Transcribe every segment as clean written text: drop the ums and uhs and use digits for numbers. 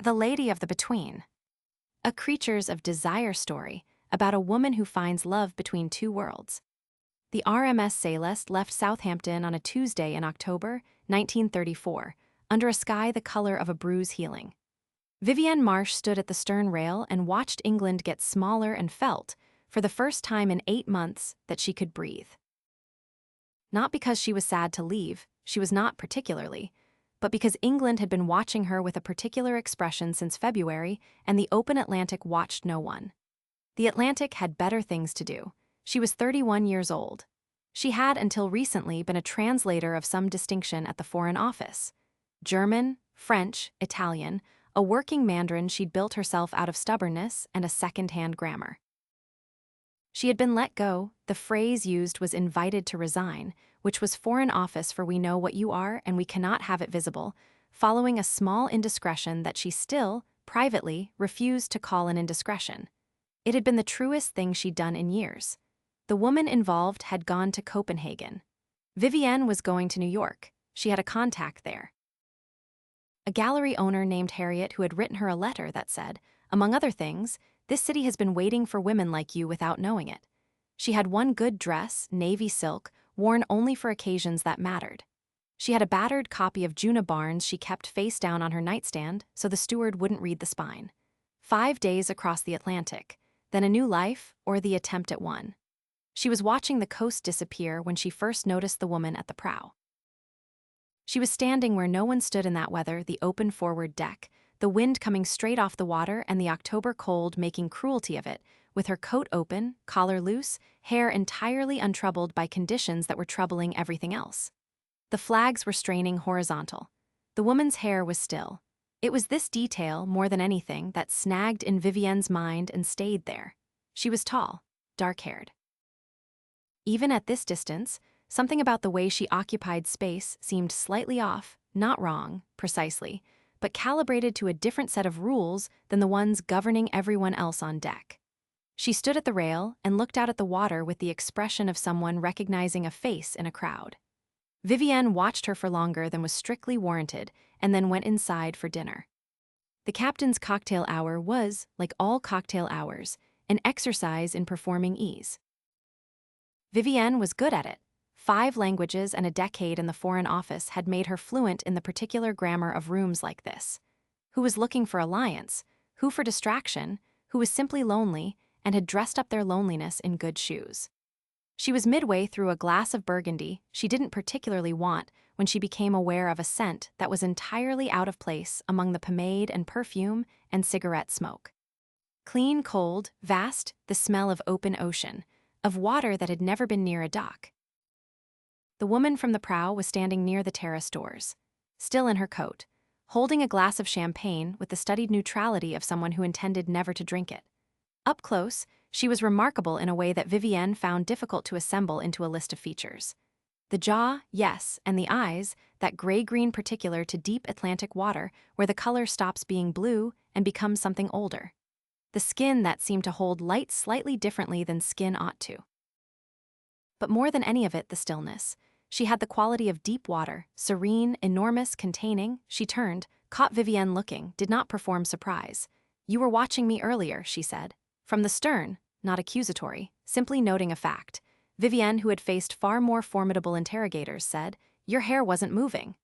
The Lady of the Between. A creatures of desire story about a woman who finds love between two worlds. The RMS Céleste left Southampton on a Tuesday in October 1934, under a sky the color of a bruise healing. Vivienne Marsh stood at the stern rail and watched England get smaller and felt, for the first time in 8 months, that she could breathe. Not because she was sad to leave, she was not particularly, but because England had been watching her with a particular expression since February, and the open Atlantic watched no one. The Atlantic had better things to do. She was 31 years old. She had until recently been a translator of some distinction at the Foreign Office. German, French, Italian, a working Mandarin she'd built herself out of stubbornness and a second-hand grammar. She had been let go. The phrase used was invited to resign, which was Foreign Office for we know what you are and we cannot have it visible, following a small indiscretion that she still, privately, refused to call an indiscretion. It had been the truest thing she'd done in years. The woman involved had gone to Copenhagen. Vivienne was going to New York. She had a contact there. A gallery owner named Harriet who had written her a letter that said, among other things, "This city has been waiting for women like you without knowing it." She had one good dress, navy silk, worn only for occasions that mattered. She had a battered copy of Juna Barnes she kept face down on her nightstand so the steward wouldn't read the spine. 5 days across the Atlantic, then a new life or the attempt at one. She was watching the coast disappear when she first noticed the woman at the prow. She was standing where no one stood in that weather, the open forward deck, the wind coming straight off the water and the October cold making cruelty of it, with her coat open, collar loose, hair entirely untroubled by conditions that were troubling everything else. The flags were straining horizontal. The woman's hair was still. It was this detail, more than anything, that snagged in Vivienne's mind and stayed there. She was tall, dark-haired. Even at this distance, something about the way she occupied space seemed slightly off, not wrong, precisely, but calibrated to a different set of rules than the ones governing everyone else on deck. She stood at the rail and looked out at the water with the expression of someone recognizing a face in a crowd. Vivienne watched her for longer than was strictly warranted and then went inside for dinner. The captain's cocktail hour was, like all cocktail hours, an exercise in performing ease. Vivienne was good at it. 5 languages and a decade in the Foreign Office had made her fluent in the particular grammar of rooms like this. Who was looking for alliance, who for distraction, who was simply lonely, and had dressed up their loneliness in good shoes. She was midway through a glass of Burgundy she didn't particularly want when she became aware of a scent that was entirely out of place among the pomade and perfume and cigarette smoke. Clean, cold, vast, the smell of open ocean, of water that had never been near a dock. The woman from the prow was standing near the terrace doors, still in her coat, holding a glass of champagne with the studied neutrality of someone who intended never to drink it. Up close, she was remarkable in a way that Vivienne found difficult to assemble into a list of features. The jaw, yes, and the eyes, that gray-green particular to deep Atlantic water where the color stops being blue and becomes something older. The skin that seemed to hold light slightly differently than skin ought to. But more than any of it, the stillness. She had the quality of deep water, serene, enormous, containing. She turned, caught Vivienne looking, did not perform surprise. "You were watching me earlier," she said. From the stern, not accusatory, simply noting a fact. Vivienne, who had faced far more formidable interrogators, said, "Your hair wasn't moving."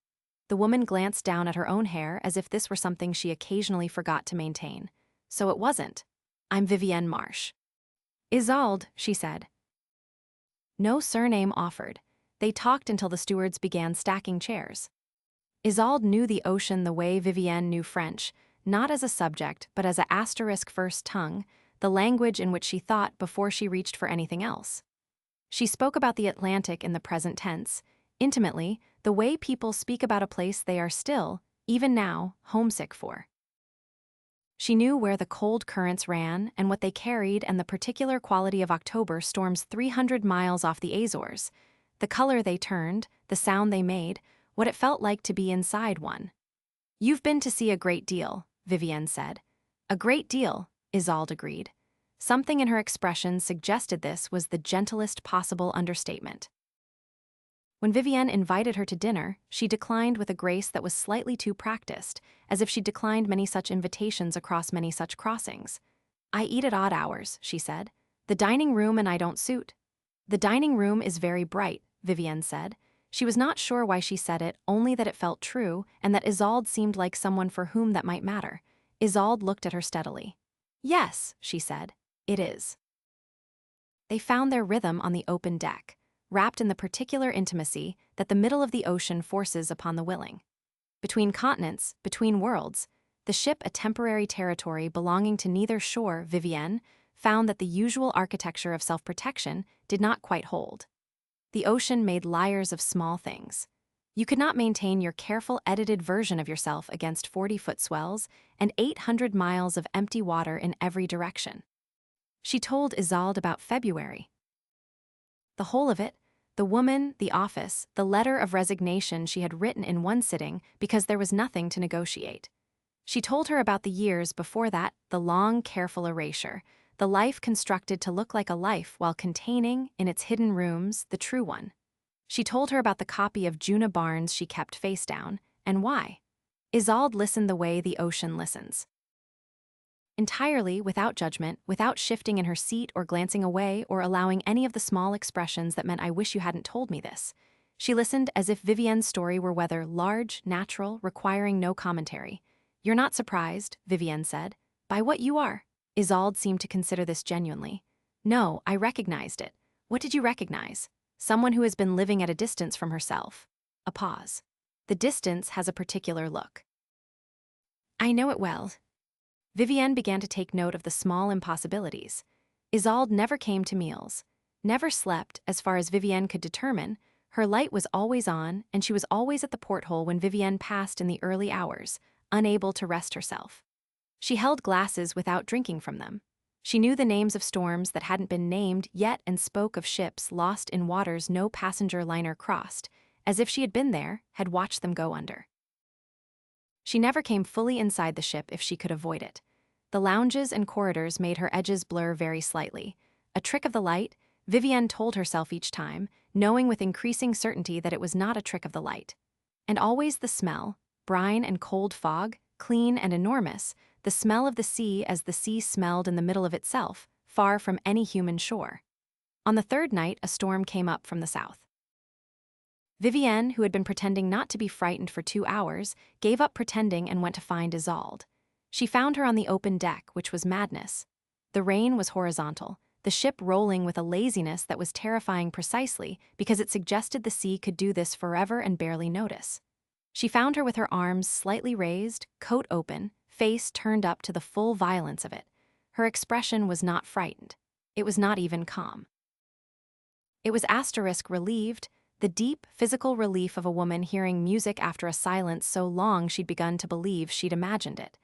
The woman glanced down at her own hair as if this were something she occasionally forgot to maintain. "So it wasn't. I'm Vivienne Marsh." "Isolde," she said. No surname offered. They talked until the stewards began stacking chairs. Isolde knew the ocean the way Vivienne knew French, not as a subject but as a asterisk first tongue, the language in which she thought before she reached for anything else. She spoke about the Atlantic in the present tense, intimately, the way people speak about a place they are still, even now, homesick for. She knew where the cold currents ran and what they carried and the particular quality of October storms 300 miles off the Azores, the color they turned, the sound they made, what it felt like to be inside one. "You've been to see a great deal," Vivienne said. "A great deal," Isolde agreed. Something in her expression suggested this was the gentlest possible understatement. When Vivienne invited her to dinner, she declined with a grace that was slightly too practiced, as if she'd declined many such invitations across many such crossings. "I eat at odd hours," she said. "The dining room and I don't suit." "The dining room is very bright," Vivienne said. She was not sure why she said it, only that it felt true, and that Isolde seemed like someone for whom that might matter. Isolde looked at her steadily. "Yes," she said, "it is." They found their rhythm on the open deck, wrapped in the particular intimacy that the middle of the ocean forces upon the willing. Between continents, between worlds, the ship, a temporary territory belonging to neither shore, Vivienne, found that the usual architecture of self-protection did not quite hold. The ocean made liars of small things. You could not maintain your careful edited version of yourself against 40-foot swells and 800 miles of empty water in every direction. She told Isolde about February. The whole of it, the woman, the office, the letter of resignation she had written in one sitting because there was nothing to negotiate. She told her about the years before that, the long, careful erasure, the life constructed to look like a life while containing, in its hidden rooms, the true one. She told her about the copy of Juna Barnes she kept face down, and why. Isolde listened the way the ocean listens. Entirely, without judgment, without shifting in her seat or glancing away or allowing any of the small expressions that meant "I wish you hadn't told me this." She listened as if Vivienne's story were whether large, natural, requiring no commentary. "You're not surprised," Vivienne said, "by what you are." Isolde seemed to consider this genuinely. "No, I recognized it." "What did you recognize?" "Someone who has been living at a distance from herself." A pause. "The distance has a particular look." "I know it well." Vivienne began to take note of the small impossibilities. Isolde never came to meals, never slept, as far as Vivienne could determine. Her light was always on, and she was always at the porthole when Vivienne passed in the early hours, unable to rest herself. She held glasses without drinking from them. She knew the names of storms that hadn't been named yet and spoke of ships lost in waters no passenger liner crossed, as if she had been there, had watched them go under. She never came fully inside the ship if she could avoid it. The lounges and corridors made her edges blur very slightly. A trick of the light, Vivienne told herself each time, knowing with increasing certainty that it was not a trick of the light. And always the smell, brine and cold fog, clean and enormous, the smell of the sea as the sea smelled in the middle of itself, far from any human shore. On the third night, a storm came up from the south. Vivienne, who had been pretending not to be frightened for 2 hours, gave up pretending and went to find Isolde. She found her on the open deck, which was madness. The rain was horizontal, the ship rolling with a laziness that was terrifying precisely because it suggested the sea could do this forever and barely notice. She found her with her arms slightly raised, coat open, face turned up to the full violence of it. Her expression was not frightened. It was not even calm. It was relieved, the deep, physical relief of a woman hearing music after a silence so long she'd begun to believe she'd imagined it.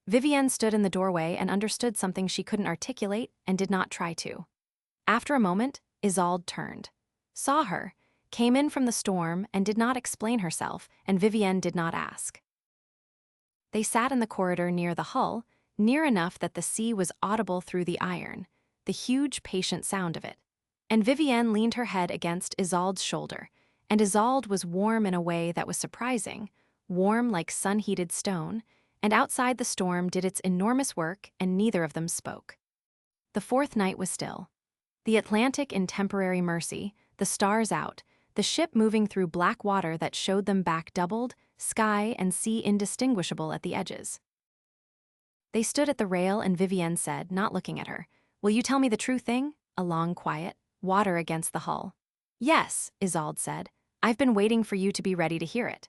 Vivienne stood in the doorway and understood something she couldn't articulate and did not try to. After a moment, Isolde turned, saw her, came in from the storm and did not explain herself, and Vivienne did not ask. They sat in the corridor near the hull, near enough that the sea was audible through the iron, the huge, patient sound of it. And Vivienne leaned her head against Isolde's shoulder, and Isolde was warm in a way that was surprising, warm like sun-heated stone, and outside the storm did its enormous work, and neither of them spoke. The fourth night was still. The Atlantic in temporary mercy, the stars out, the ship moving through black water that showed them back doubled, sky and sea indistinguishable at the edges. They stood at the rail and Vivienne said, not looking at her, "Will you tell me the true thing?" A long quiet. Water against the hull. "Yes," Isolde said. "I've been waiting for you to be ready to hear it."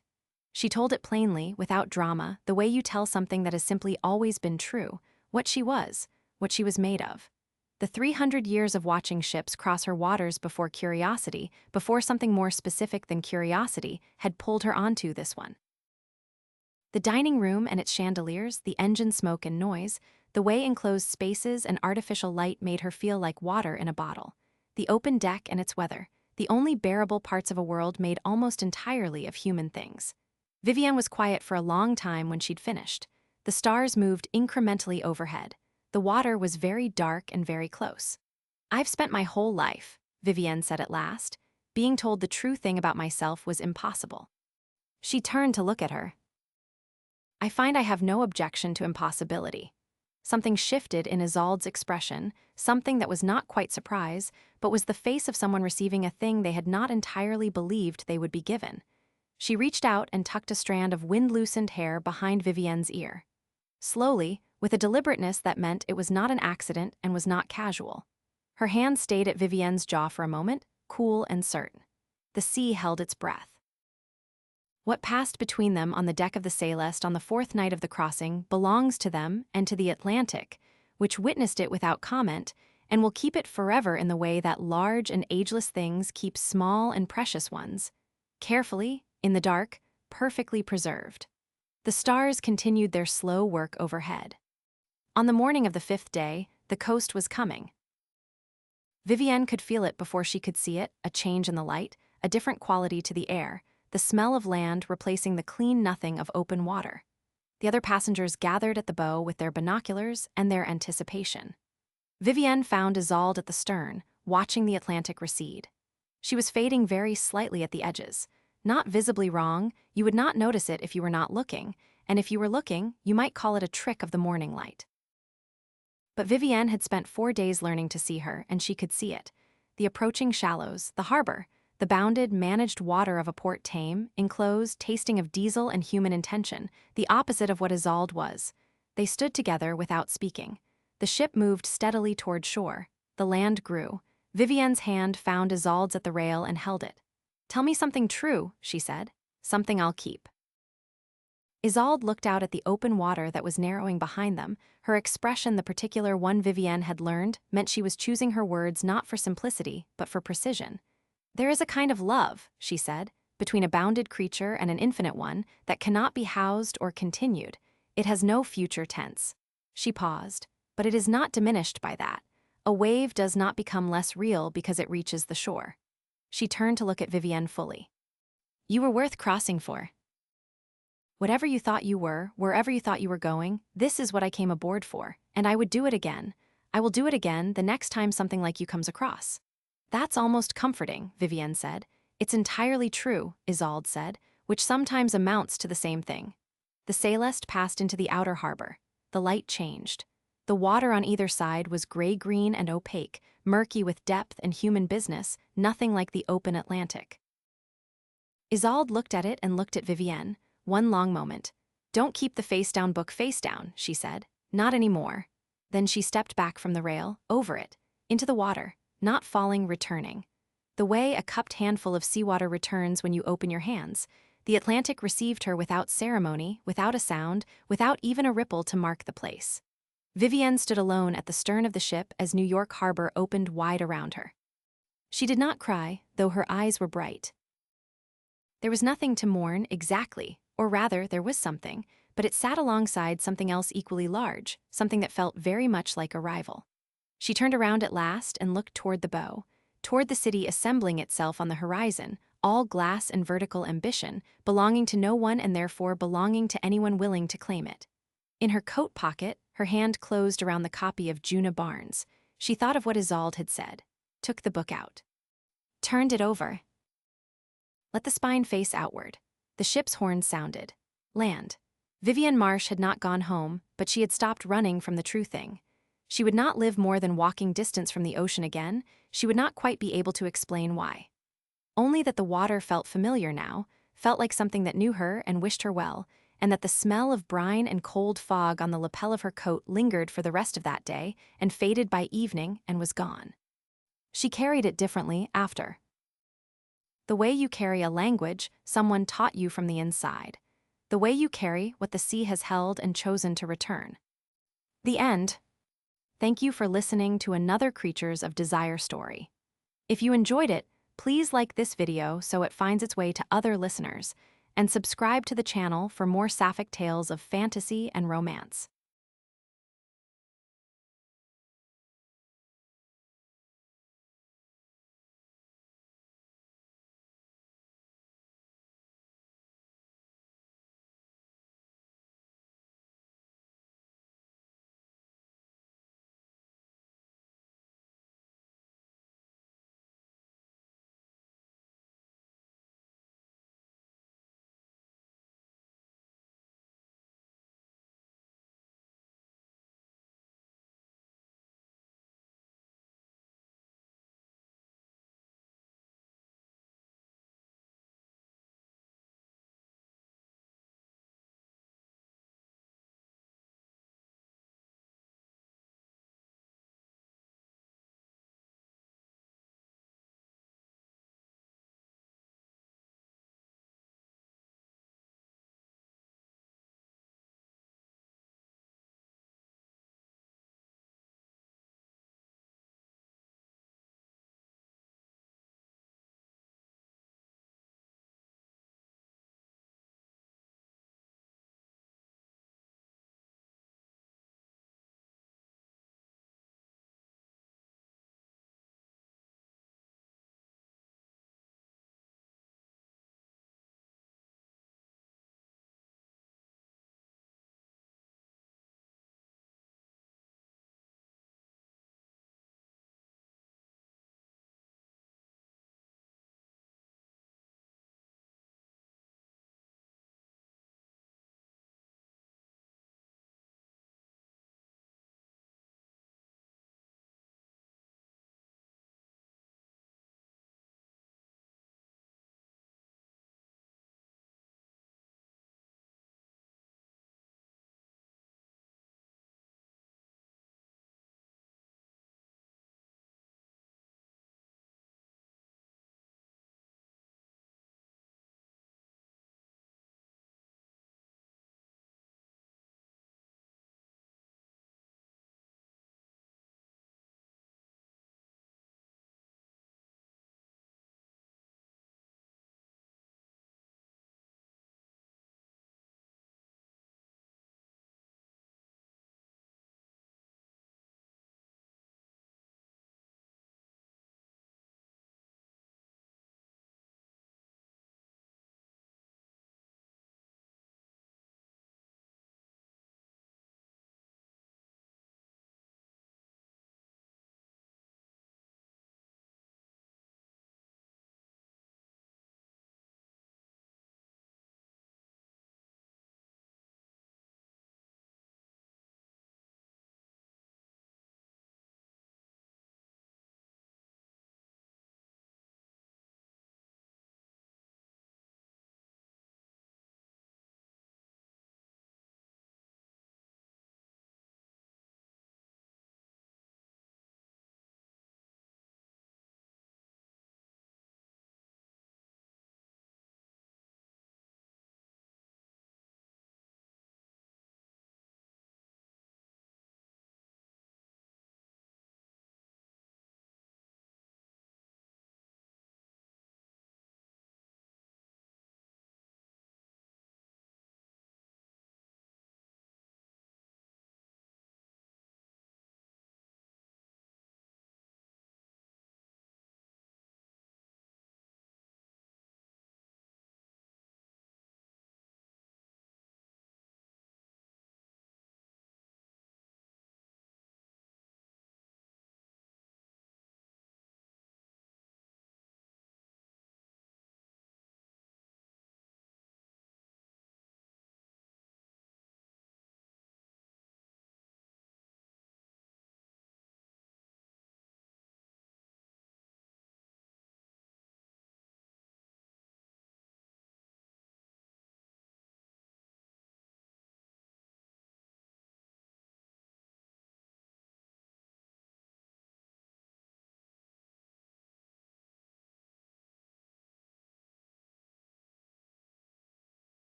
She told it plainly, without drama, the way you tell something that has simply always been true, what she was made of. The 300 years of watching ships cross her waters before curiosity, before something more specific than curiosity, had pulled her onto this one. The dining room and its chandeliers, the engine smoke and noise, the way enclosed spaces and artificial light made her feel like water in a bottle. The open deck and its weather, the only bearable parts of a world made almost entirely of human things. Vivienne was quiet for a long time when she'd finished. The stars moved incrementally overhead. The water was very dark and very close. "I've spent my whole life," Vivienne said at last, Being told the true thing about myself was impossible. She turned to look at her. I find I have no objection to impossibility. Something shifted in Isolde's expression, something that was not quite surprise, but was the face of someone receiving a thing they had not entirely believed they would be given. She reached out and tucked a strand of wind-loosened hair behind Vivienne's ear. Slowly, with a deliberateness that meant it was not an accident and was not casual. Her hand stayed at Vivienne's jaw for a moment, cool and certain. The sea held its breath. What passed between them on the deck of the Céleste on the fourth night of the crossing belongs to them and to the Atlantic, which witnessed it without comment and will keep it forever in the way that large and ageless things keep small and precious ones, carefully, in the dark, perfectly preserved. The stars continued their slow work overhead. On the morning of the fifth day, the coast was coming. Vivienne could feel it before she could see it, a change in the light, a different quality to the air, the smell of land replacing the clean nothing of open water. The other passengers gathered at the bow with their binoculars and their anticipation. Vivienne found Isolde at the stern, watching the Atlantic recede. She was fading very slightly at the edges. Not visibly wrong, you would not notice it if you were not looking, and if you were looking, you might call it a trick of the morning light. But Vivienne had spent 4 days learning to see her, and she could see it. The approaching shallows, the harbor, the bounded, managed water of a port tame, enclosed, tasting of diesel and human intention, the opposite of what Isolde was. They stood together without speaking. The ship moved steadily toward shore. The land grew. Vivienne's hand found Isolde's at the rail and held it. "Tell me something true," she said. "Something I'll keep." Isolde looked out at the open water that was narrowing behind them. Her expression, the particular one Vivienne had learned, meant she was choosing her words not for simplicity, but for precision. "There is a kind of love," she said, "between a bounded creature and an infinite one that cannot be housed or continued. It has no future tense." She paused, "But it is not diminished by that. A wave does not become less real because it reaches the shore." She turned to look at Vivienne fully. "You were worth crossing for. Whatever you thought you were, wherever you thought you were going, this is what I came aboard for, and I would do it again. I will do it again the next time something like you comes across." "That's almost comforting," Vivienne said. "It's entirely true," Isolde said, "which sometimes amounts to the same thing." The Céleste passed into the outer harbor. The light changed. The water on either side was gray-green and opaque, murky with depth and human business, nothing like the open Atlantic. Isolde looked at it and looked at Vivienne, one long moment. "Don't keep the face-down book face down," she said. "Not anymore." Then she stepped back from the rail, over it, into the water, not falling, returning. The way a cupped handful of seawater returns when you open your hands. The Atlantic received her without ceremony, without a sound, without even a ripple to mark the place. Vivienne stood alone at the stern of the ship as New York Harbor opened wide around her. She did not cry, though her eyes were bright. There was nothing to mourn, exactly, or rather, there was something, but it sat alongside something else equally large, something that felt very much like a rival. She turned around at last and looked toward the bow, toward the city assembling itself on the horizon, all glass and vertical ambition, belonging to no one and therefore belonging to anyone willing to claim it. In her coat pocket, her hand closed around the copy of Juna Barnes. She thought of what Isolde had said, took the book out, turned it over. Let the spine face outward. The ship's horn sounded. Land. Vivienne Marsh had not gone home, but she had stopped running from the true thing. She would not live more than walking distance from the ocean again. She would not quite be able to explain why. Only that the water felt familiar now, felt like something that knew her and wished her well, and that the smell of brine and cold fog on the lapel of her coat lingered for the rest of that day and faded by evening and was gone. She carried it differently after. The way you carry a language someone taught you from the inside. The way you carry what the sea has held and chosen to return. The end. Thank you for listening to another Creatures of Desire story. If you enjoyed it, please like this video so it finds its way to other listeners, and subscribe to the channel for more Sapphic tales of fantasy and romance.